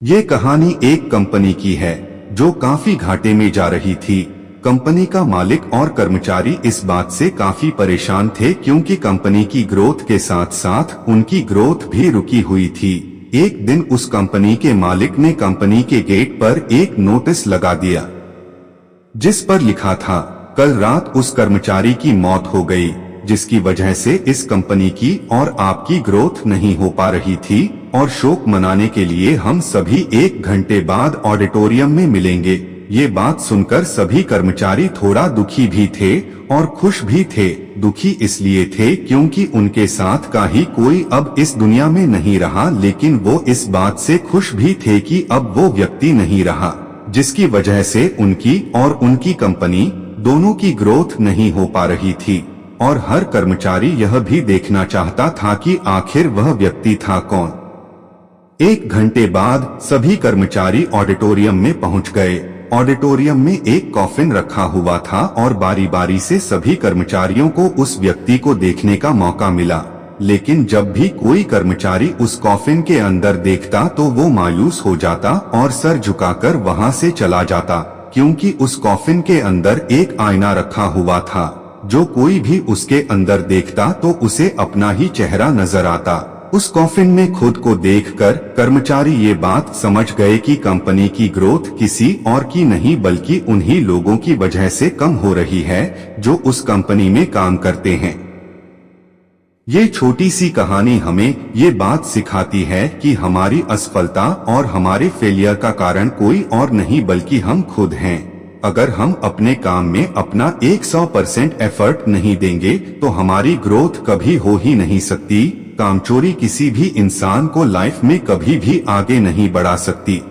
ये कहानी एक कंपनी की है जो काफी घाटे में जा रही थी। कंपनी का मालिक और कर्मचारी इस बात से काफी परेशान थे क्योंकि कंपनी की ग्रोथ के साथ साथ उनकी ग्रोथ भी रुकी हुई थी। एक दिन उस कंपनी के मालिक ने कंपनी के गेट पर एक नोटिस लगा दिया जिस पर लिखा था, कल रात उस कर्मचारी की मौत हो गई, जिसकी वजह से इस कंपनी की और आपकी ग्रोथ नहीं हो पा रही थी और शोक मनाने के लिए हम सभी 1 घंटे बाद ऑडिटोरियम में मिलेंगे। ये बात सुनकर सभी कर्मचारी थोड़ा दुखी भी थे और खुश भी थे। दुखी इसलिए थे क्योंकि उनके साथ का ही कोई अब इस दुनिया में नहीं रहा, लेकिन वो इस बात से खुश भी थे कि अब वो व्यक्ति नहीं रहा जिसकी वजह से उनकी और उनकी कंपनी दोनों की ग्रोथ नहीं हो पा रही थी। और हर कर्मचारी यह भी देखना चाहता था कि आखिर वह व्यक्ति था कौन। 1 घंटे बाद सभी कर्मचारी ऑडिटोरियम में पहुंच गए। ऑडिटोरियम में एक कॉफिन रखा हुआ था और बारी बारी से सभी कर्मचारियों को उस व्यक्ति को देखने का मौका मिला, लेकिन जब भी कोई कर्मचारी उस कॉफिन के अंदर देखता तो वो मायूस हो जाता और सर झुकाकर वहां से चला जाता, क्योंकि उस कॉफिन के अंदर एक आईना रखा हुआ था। जो कोई भी उसके अंदर देखता तो उसे अपना ही चेहरा नजर आता। उस कॉफिन में खुद को देखकर कर्मचारी ये बात समझ गए कि कंपनी की ग्रोथ किसी और की नहीं बल्कि उन्हीं लोगों की वजह से कम हो रही है जो उस कंपनी में काम करते हैं। ये छोटी सी कहानी हमें ये बात सिखाती है कि हमारी असफलता और हमारे फेलियर का कारण कोई और नहीं बल्कि हम खुद हैं। अगर हम अपने काम में अपना 100% एफर्ट नहीं देंगे तो हमारी ग्रोथ कभी हो ही नहीं सकती। कामचोरी किसी भी इंसान को लाइफ में कभी भी आगे नहीं बढ़ा सकती।